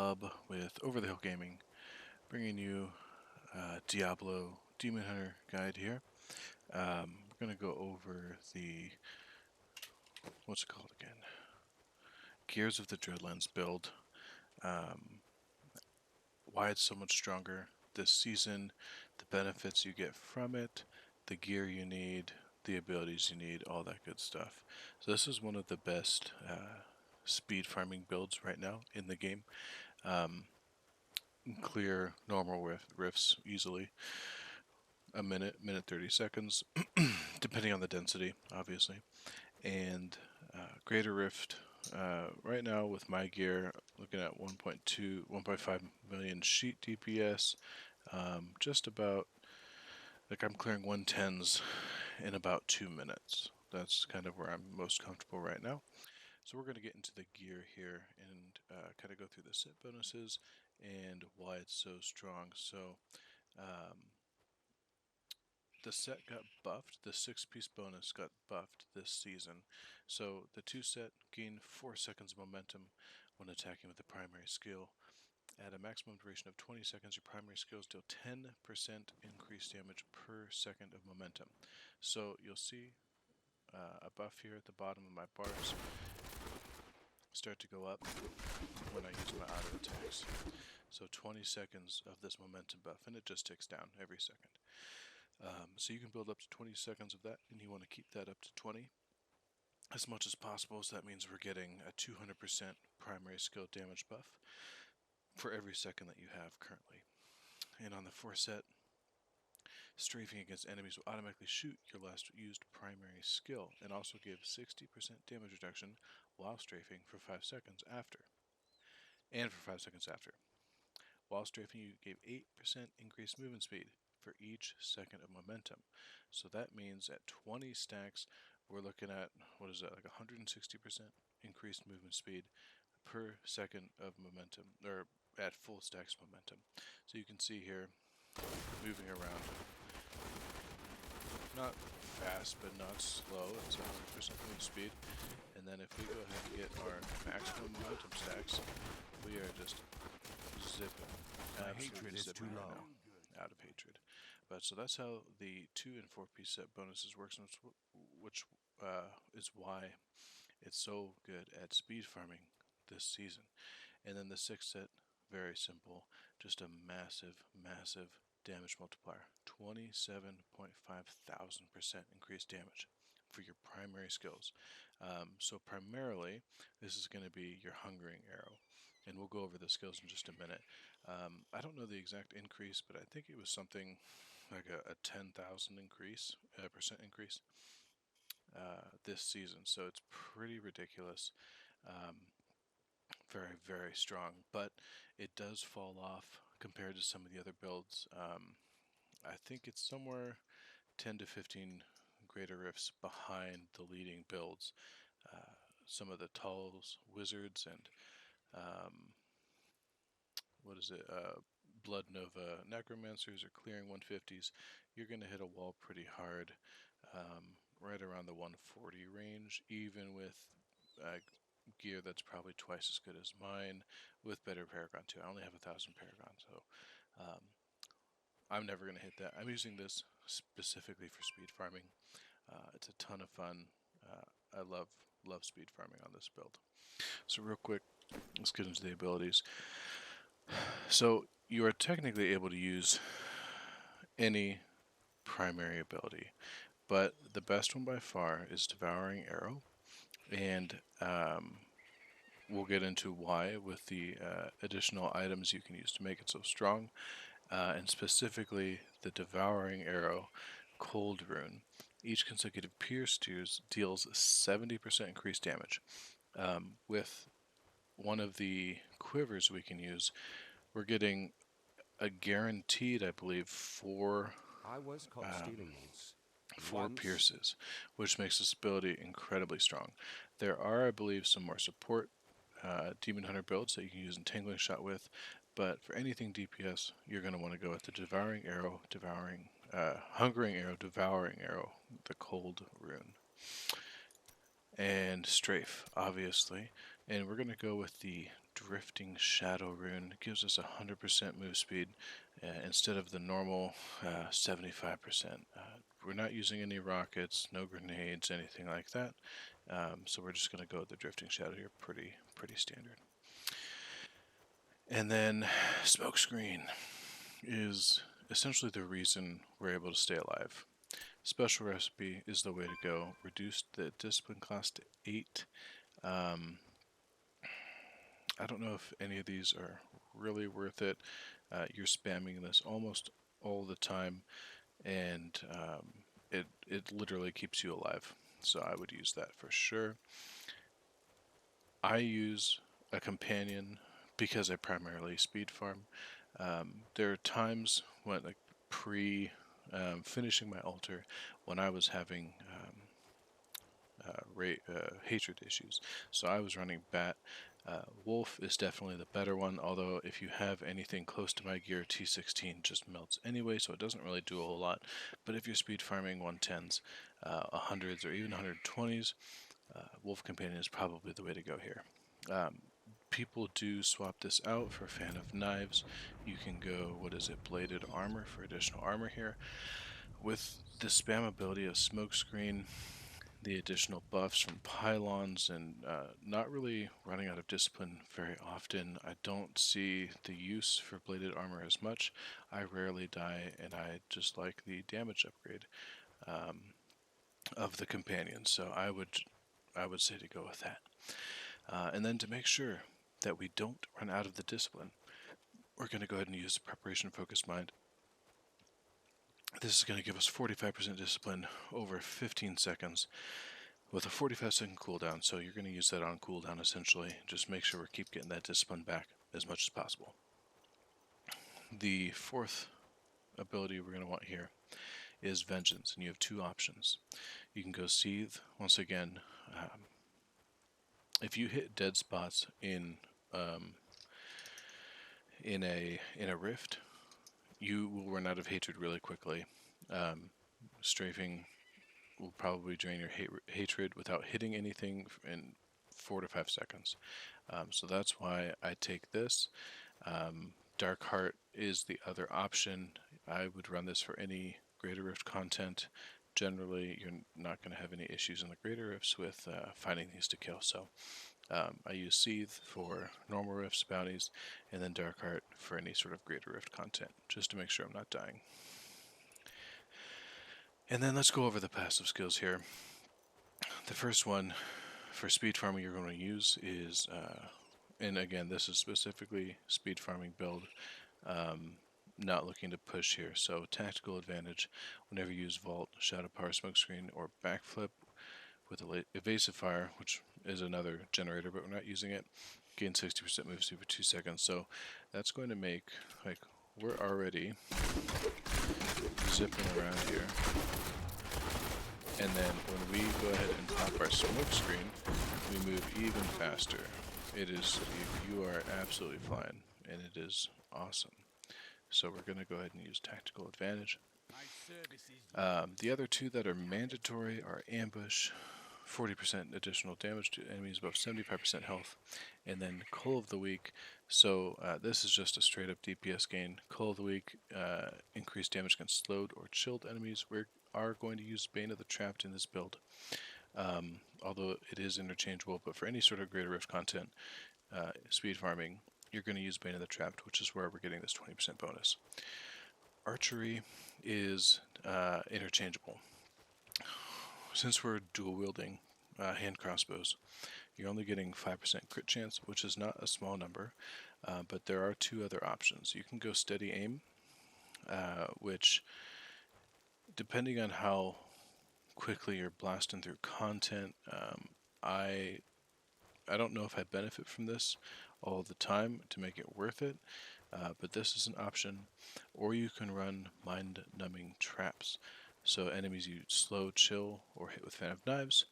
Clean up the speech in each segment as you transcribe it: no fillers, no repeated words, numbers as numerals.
Bob with Over the Hill Gaming, bringing you Diablo Demon Hunter guide here. We're going to go over the, what's it called again? Gears of the Dreadlands build. Why it's so much stronger this season, the benefits you get from it, the gear you need, the abilities you need, all that good stuff. So this is one of the best speed farming builds right now in the game. Clear normal rifts easily. A minute, 30 seconds, depending on the density, obviously. And Greater Rift, right now with my gear, looking at 1.5 million sheet DPS, just about, like I'm clearing 110s in about 2 minutes. That's kind of where I'm most comfortable right now. So we're going to get into the gear here and kind of go through the set bonuses and why it's so strong. So the set got buffed. The 6-piece bonus got buffed this season. So the 2 set gain 4 seconds of momentum when attacking with the primary skill. At a maximum duration of 20 seconds, your primary skills deal 10% increased damage per second of momentum. So you'll see a buff here at the bottom of my bars start to go up when I use my auto attacks. So 20 seconds of this momentum buff, and it just ticks down every second. So you can build up to 20 seconds of that, and you want to keep that up to 20 as much as possible. So that means we're getting a 200% primary skill damage buff for every second that you have currently. And on the 4 set, strafing against enemies will automatically shoot your last used primary skill and also give 60% damage reduction while strafing for 5 seconds after. And for 5 seconds after. While strafing, you gave 8% increased movement speed for each second of momentum. So that means at 20 stacks, we're looking at, what is that, like 160% increased movement speed per second of momentum, or at full stacks momentum. So you can see here, moving around, not fast, but not slow. It's 100% move speed. And then if we go ahead and get our maximum momentum stacks, we are just zipping. Absolutely zipping right now. Out of hatred. But so that's how the 2 and 4-piece set bonuses works, which is why it's so good at speed farming this season. And then the 6 set, very simple, just a massive damage multiplier. 27,500% increased damage for your primary skills. So primarily, this is going to be your hungering arrow, and we'll go over the skills in just a minute. I don't know the exact increase, but I think it was something like a 10,000 increase, percent increase this season. So it's pretty ridiculous. Very strong, but it does fall off compared to some of the other builds. I think it's somewhere 10 to 15 greater rifts behind the leading builds. Some of the Tulls, Wizards, and Blood Nova Necromancers are clearing 150s. You're going to hit a wall pretty hard, right around the 140 range, even with gear that's probably twice as good as mine, with better Paragon too. I only have 1,000 Paragon, so I'm never going to hit that. I'm using this specifically for speed farming. It's a ton of fun. I love speed farming on this build. So real quick, let's get into the abilities. So you are technically able to use any primary ability, but the best one by far is Devouring Arrow, and we'll get into why with the additional items you can use to make it so strong, and specifically the Devouring Arrow Cold Rune. Each consecutive pierce deals 70% increased damage. With one of the quivers we can use, we're getting a guaranteed, I believe, 4 pierces, which makes this ability incredibly strong. There are, I believe, some more support Demon Hunter builds that you can use Entangling Shot with, but for anything DPS, you're going to want to go with the Devouring Arrow, Hungering Arrow, Devouring Arrow, the Cold Rune, and Strafe, obviously. And we're going to go with the Drifting Shadow rune. It gives us 100% move speed instead of the normal 75%. We're not using any rockets, no grenades, anything like that. So we're just going to go with the Drifting Shadow here, pretty standard. And then Smokescreen is essentially the reason we're able to stay alive. Special Recipe is the way to go. Reduced the discipline cost to 8. I don't know if any of these are really worth it. You're spamming this almost all the time, and it literally keeps you alive. So I would use that for sure. I use a companion because I primarily speed farm. There are times when, like finishing my altar, when I was having hatred issues. So I was running Bat. Wolf is definitely the better one, although if you have anything close to my gear, T16 just melts anyway, so it doesn't really do a whole lot. But if you're speed farming 110s, 100s, or even 120s, Wolf Companion is probably the way to go here. People do swap this out for Fan of Knives. You can go, Bladed Armor for additional armor here. With the spam ability of Smokescreen, the additional buffs from pylons, and not really running out of discipline very often, I don't see the use for bladed armor as much. I rarely die, and I just like the damage upgrade of the companion, so I would say to go with that. And then to make sure that we don't run out of the discipline, we're going to go ahead and use the Preparation Focused Mind. This is going to give us 45% discipline over 15 seconds with a 45-second cooldown, so you're going to use that on cooldown essentially. Just make sure we keep getting that discipline back as much as possible. The fourth ability we're going to want here is Vengeance, and you have two options. You can go Seethe. Once again, if you hit dead spots in a rift, you will run out of hatred really quickly. Strafing will probably drain your hatred without hitting anything in 4 to 5 seconds. So that's why I take this. Dark Heart is the other option. I would run this for any Greater Rift content. Generally, you're not going to have any issues in the Greater Rifts with finding these to kill. So I use Seethe for normal rifts, bounties, and then Dark Heart for any sort of Greater Rift content, just to make sure I'm not dying. And then let's go over the passive skills here. The first one for speed farming you're going to use is, and again, this is specifically speed farming build, not looking to push here. So tactical advantage, whenever you use Vault, Shadow Power, Smokescreen, or Backflip with Evasive Fire, which is another generator, but we're not using it, gain 60% move speed for 2 seconds. So that's going to make, like, we're already zipping around here. And then when we go ahead and pop our smoke screen, we move even faster. It is, you are absolutely flying, and it is awesome. So we're going to go ahead and use tactical advantage. The other two that are mandatory are ambush, 40% additional damage to enemies above 75% health, and then Cull of the Weak. So this is just a straight up DPS gain. Cull of the Weak, increased damage against slowed or chilled enemies. We are going to use Bane of the Trapped in this build, although it is interchangeable, but for any sort of Greater Rift content, speed farming, you're going to use Bane of the Trapped, which is where we're getting this 20% bonus. Archery is interchangeable. Since we're dual wielding hand crossbows, you're only getting 5% crit chance, which is not a small number, but there are two other options. You can go steady aim, which, depending on how quickly you're blasting through content, I don't know if I benefit from this all the time to make it worth it, but this is an option. Or you can run mind-numbing traps. So enemies you slow, chill, or hit with Fan of Knives.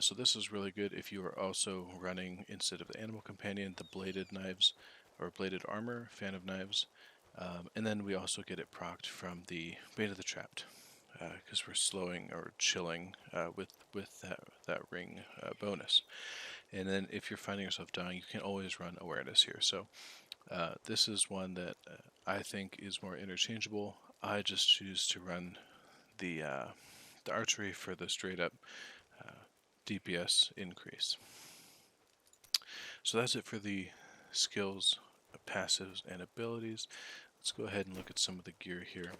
So this is really good if you are also running, instead of the Animal Companion, the Bladed Knives, or Bladed Armor, Fan of Knives. And then we also get it procced from the Bane of the Trapped, because we're slowing or chilling with that ring bonus. And then if you're finding yourself dying, you can always run awareness here. So this is one that I think is more interchangeable. I just choose to run the archery for the straight up uh, DPS increase. So that's it for the skills, passives, and abilities. Let's go ahead and look at some of the gear here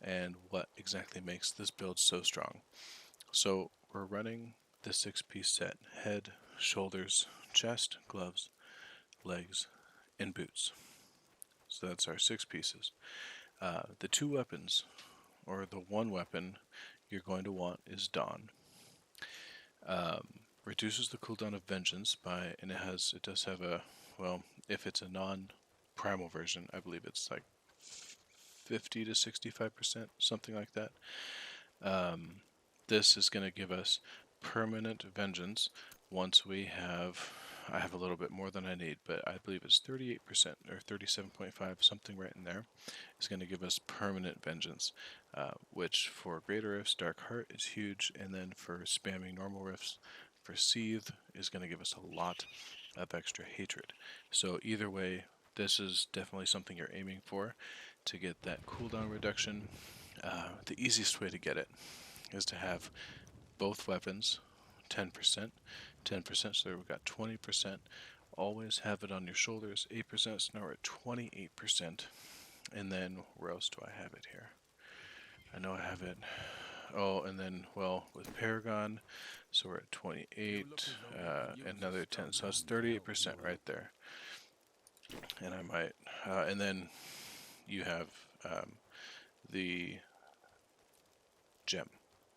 and what exactly makes this build so strong. So we're running the 6-piece set: head, shoulders, chest, gloves, legs, and boots. So that's our 6 pieces. The 2 weapons, or the 1 weapon you're going to want, is Dawn. Reduces the cooldown of Vengeance by, and it does have a, well, if it's a non-primal version, I believe it's like 50 to 65%, something like that. This is going to give us permanent vengeance once we have. I have a little bit more than I need, but I believe it's 38% or 37.5, something right in there. Is going to give us permanent vengeance, which for greater rifts, Dark Heart is huge, and then for spamming normal rifts, for Seethe is going to give us a lot of extra hatred. So either way, this is definitely something you're aiming for to get that cooldown reduction. The easiest way to get it is to have both weapons 10%, 10%, so we've got 20%. Always have it on your shoulders, 8%, so now we're at 28%. And then, where else do I have it here? I know I have it. Oh, and then, well, with Paragon, so we're at 28, another 10, so that's 38% right there. And I might, and then you have the gem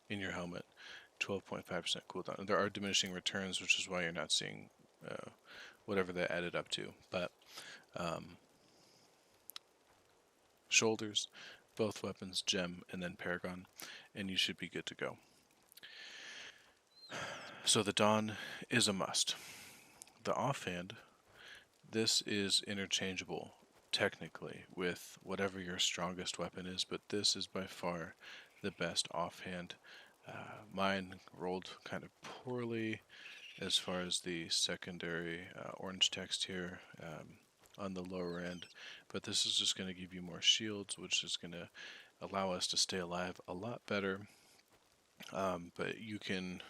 in your helmet, 12.5% cooldown. And there are diminishing returns, which is why you're not seeing whatever that added up to. But shoulders, both weapons, gem, and then Paragon, and you should be good to go. So the Dawn is a must. The offhand, this is interchangeable technically with whatever your strongest weapon is, but this is by far the best offhand. Mine rolled kind of poorly as far as the secondary orange text here on the lower end, but this is just going to give you more shields, which is going to allow us to stay alive a lot better. But you can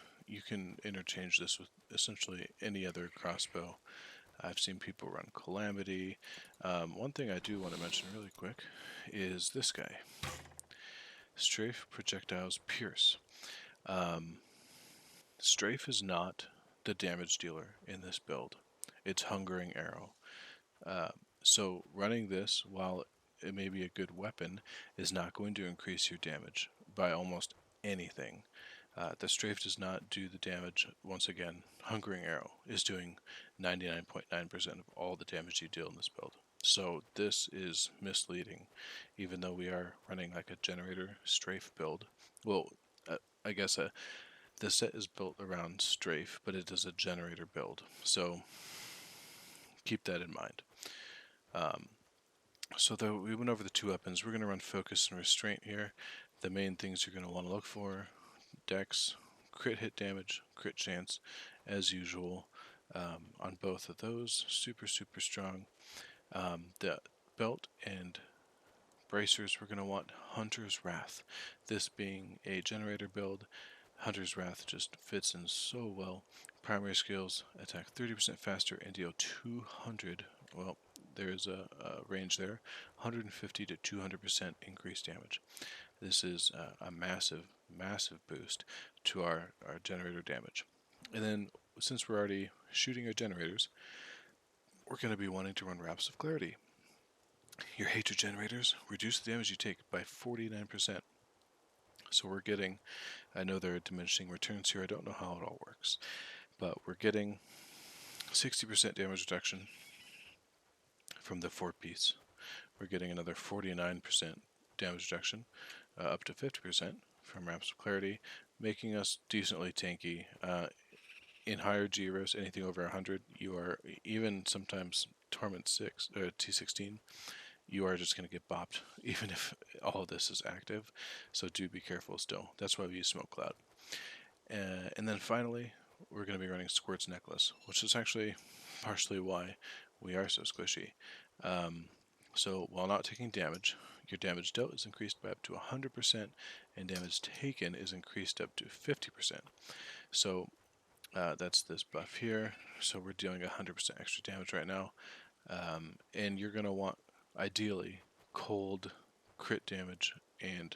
interchange this with essentially any other crossbow. I've seen people run Calamity. One thing I do want to mention really quick is this guy, Strafe Projectiles Pierce. Strafe is not the damage dealer in this build. It's Hungering Arrow. So running this, while it may be a good weapon, is not going to increase your damage by almost anything. The strafe does not do the damage. Once again, Hungering Arrow is doing 99.9% of all the damage you deal in this build. So this is misleading, even though we are running like a generator strafe build. Well, I guess the set is built around strafe, but it is a generator build. So keep that in mind. So though we went over the 2 weapons, we're going to run focus and restraint here. The main things you're going to want to look for: dex, crit hit damage, crit chance, as usual on both of those. Super strong. The belt and bracers, we're going to want Hunter's Wrath. This being a generator build, Hunter's Wrath just fits in so well. Primary skills: attack 30% faster and deal 200, well, there's a range there, 150 to 200% increased damage. This is a massive boost to our generator damage. And then, since we're already shooting our generators, we're going to be wanting to run Wraps of Clarity. Your hatred generators reduce the damage you take by 49%. So we're getting, I know there are diminishing returns here, I don't know how it all works, but we're getting 60% damage reduction from the 4-piece. We're getting another 49% damage reduction, up to 50% from Wraps of Clarity, making us decently tanky. In higher GROs, anything over 100, you are, even sometimes Torment 6 or T16, you are just going to get bopped, even if all of this is active. So do be careful still. That's why we use Smoke Cloud. And then finally, we're going to be running Squirt's Necklace, which is actually partially why we are so squishy. So while not taking damage, your damage dealt is increased by up to 100%, and damage taken is increased up to 50%. So that's this buff here. So we're dealing 100% extra damage right now. And you're going to want, ideally, cold crit damage and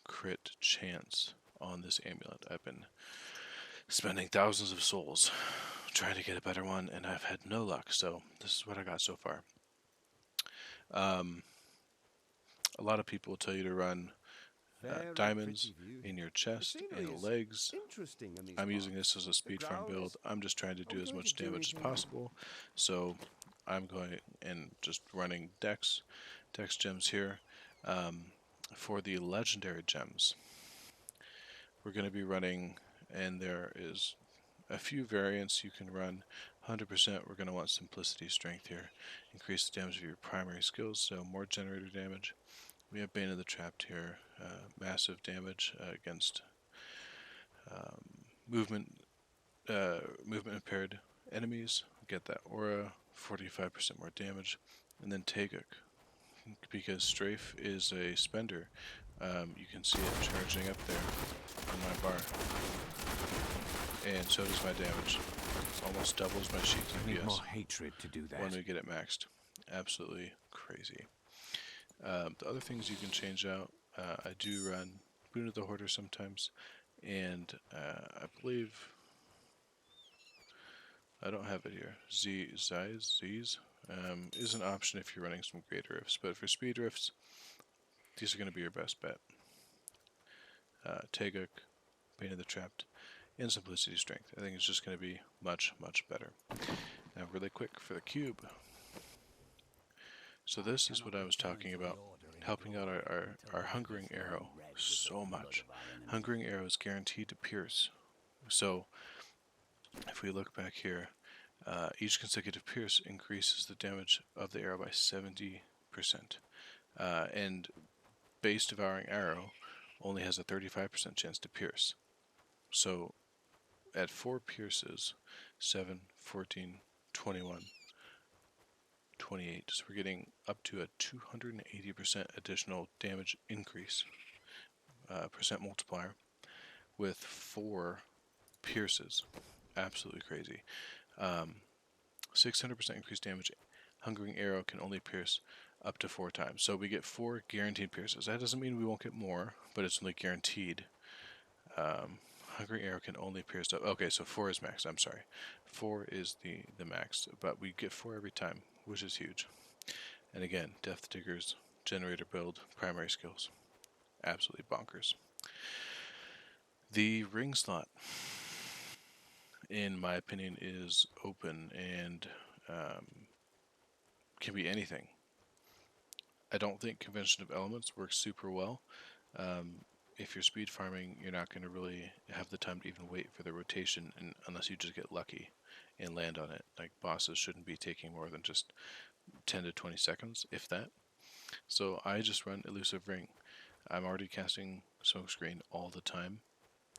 crit chance on this amulet. I've been spending thousands of souls trying to get a better one, and I've had no luck, so this is what I got so far. A lot of people tell you to run diamonds in your chest and legs. I'm using this as a speed farm build. I'm just trying to do as much damage as possible, so I'm going and just running dex gems here. For the legendary gems, we're going to be running, and there is a few variants you can run. 100%, we're going to want simplicity strength here. Increase the damage of your primary skills, so more generator damage. We have Bane of the Trapped here, massive damage against movement impaired enemies. Get that aura, 45% more damage, and then Taguk, because Strafe is a spender. You can see it charging up there on my bar, and so does my damage. Almost doubles my sheet DPS. More hatred to do that. When we get it maxed. Absolutely crazy. The other things you can change out, I do run Boon of the Hoarder sometimes, and I believe, I don't have it here, Z's is an option if you're running some great rifts, but for speed rifts, these are going to be your best bet. Taguk, Bane of the Trapped, and Simplicity Strength. I think it's just going to be much, much better. Now really quick for the cube. So this is what I was talking about, helping out our Hungering Arrow so much. Hungering Arrow is guaranteed to pierce. So if we look back here, each consecutive pierce increases the damage of the arrow by 70%. And Base Devouring Arrow only has a 35% chance to pierce. So at 4 pierces, 7, 14, 21, 28. So we're getting up to a 280% additional damage increase, percent multiplier, with 4 pierces. Absolutely crazy. 600% increased damage. Hungering Arrow can only pierce up to 4 times. So we get 4 guaranteed pierces. That doesn't mean we won't get more, but it's only guaranteed. Hungering Arrow can only pierce up. Okay, so 4 is max. I'm sorry. 4 is the max, but we get 4 every time, which is huge. And again, Death Digger's generator build, primary skills. Absolutely bonkers. The ring slot, in my opinion, is open and can be anything. I don't think Convention of Elements works super well. If you're speed farming, you're not going to really have the time to even wait for the rotation, unless you just get lucky and land on it. Like, bosses shouldn't be taking more than just 10 to 20 seconds, if that. So I just run Elusive Ring. I'm already casting Smokescreen all the time.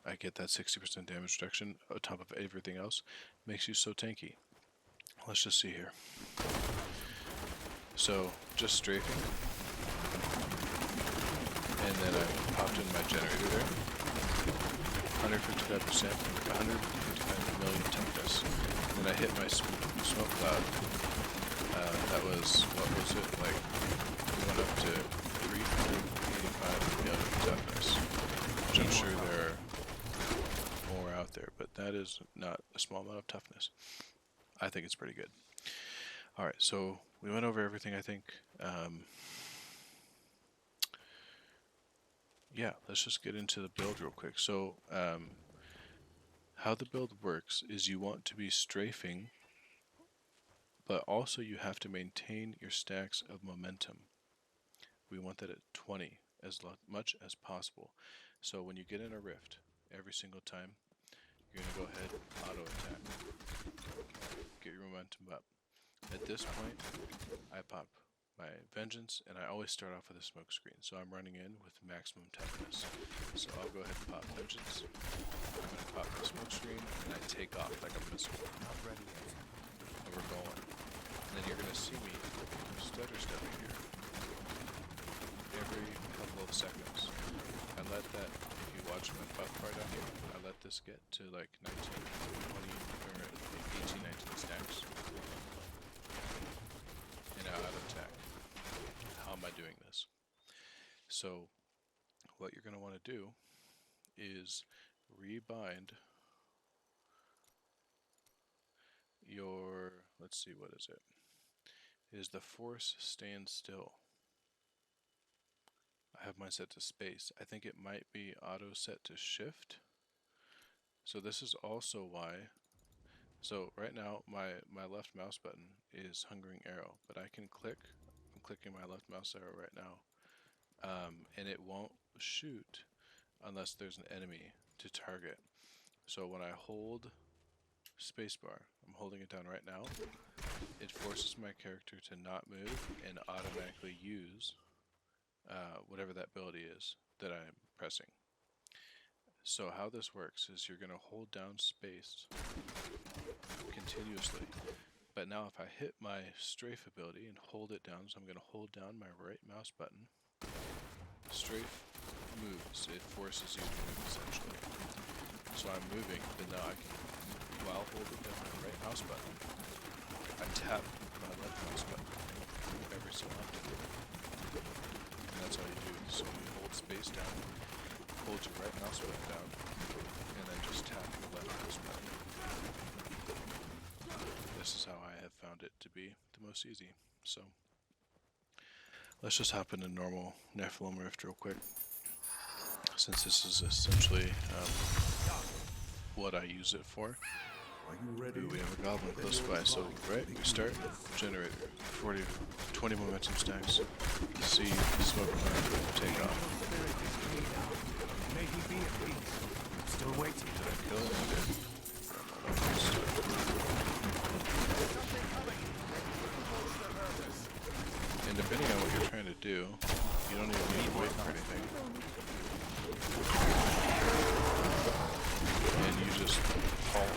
I get that 60% damage reduction on top of everything else. Makes you so tanky. Let's just see here. So, just strafing. And then I popped in my generator there. 155%, 155 million toughness. And then I hit my smoke cloud. That was, what was it? Like, we went up to 385 million toughness. Which I'm sure there are more out there, but that is not a small amount of toughness. I think it's pretty good. Alright, so we went over everything, I think. Yeah, let's just get into the build real quick. So, how the build works is you want to be strafing, but also you have to maintain your stacks of momentum. We want that at 20 as much as possible. So when you get in a rift, every single time, you're going to go ahead, auto attack. Get your momentum up. At this point, I pop my vengeance, and I always start off with a smoke screen. So I'm running in with maximum toughness. So I'll go ahead and pop vengeance. I'm going to pop the smoke screen, and I take off like a missile. Not ready yet. And we're going. And then you're going to see me stutter stepping here every couple of seconds. I let that, if you watch my buff bar down here, I let this get to like 19, 20, or 18, 19 stacks. And now out of attack. How am I doing this? So what you're going to want to do is rebind your, let's see, what is it? It is the force stand still. I have mine set to space. I think it might be auto set to shift. So this is also why. So right now my left mouse button is hungering arrow, but I can click. I'm clicking my left mouse arrow right now, and it won't shoot unless there's an enemy to target. So when I hold spacebar, I'm holding it down right now, it forces my character to not move and automatically use whatever that ability is that I'm pressing. So how this works is you're going to hold down space continuously, but now if I hit my strafe ability and hold it down, so I'm going to hold down my right mouse button, strafe moves, it forces you to move essentially. So I'm moving, but now I can, while holding down my right mouse button, I tap my left mouse button every so often. And that's all you do. So you hold space down, hold your right mouse button down, and then just tap your left mouse button. This is how I have found it to be the most easy. So let's just hop into normal Nephilim Rift real quick, since this is essentially what I use it for. Are you ready? We have a goblin close by, so right, we start, generator, 20 momentum stacks, see, smoke cloud, take off. May he be at peace. Still waiting. Did I kill it? I did. And depending on what you're trying to do, you don't even need to wait for anything. And you just halt.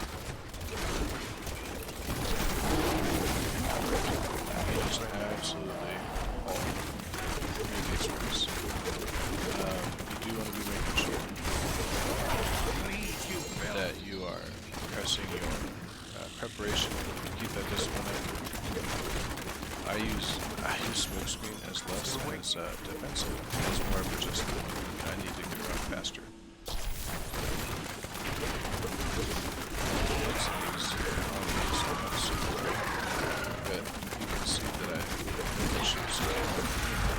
You just absolutely halt. Maybe it's worse. You do want to be making sure that you are pressing your preparation. Keep that discipline. I use smoke screen as less as defensive, as more of just I need to get around faster. But you can see that I issues and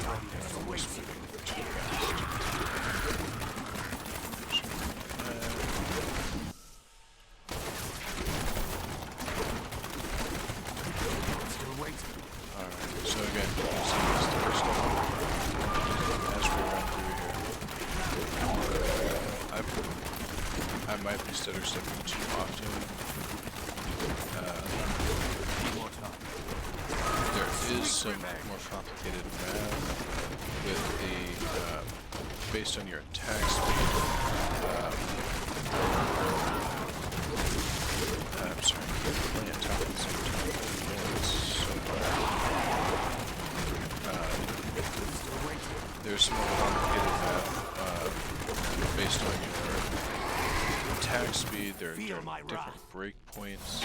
I'm almost moving too fast. Still waiting. Alright, so again, you can see this the first step as we run through here. I might be stutter stepping too often. There is some more complicated math with the based on your attack speed. I'm sorry, I can't play on top at the same time. Yeah, it's so hard. There's some more complicated math based on your attack speed. There are different breakpoints,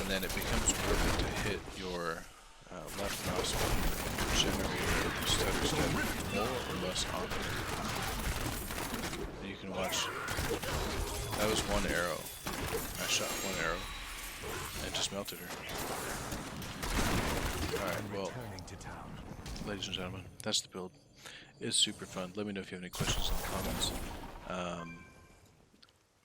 and then it becomes worth it to hit your left mouse button generator stutter step more or less often. And you can watch. That was one arrow. I shot one arrow and just melted her. Alright, well, ladies and gentlemen, that's the build. It's super fun. Let me know if you have any questions in the comments.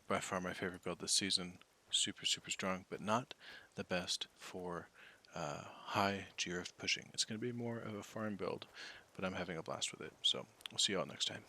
By far my favorite build this season. Super, super strong, but not the best for high GRF pushing. It's going to be more of a farm build, but I'm having a blast with it. So we'll see you all next time.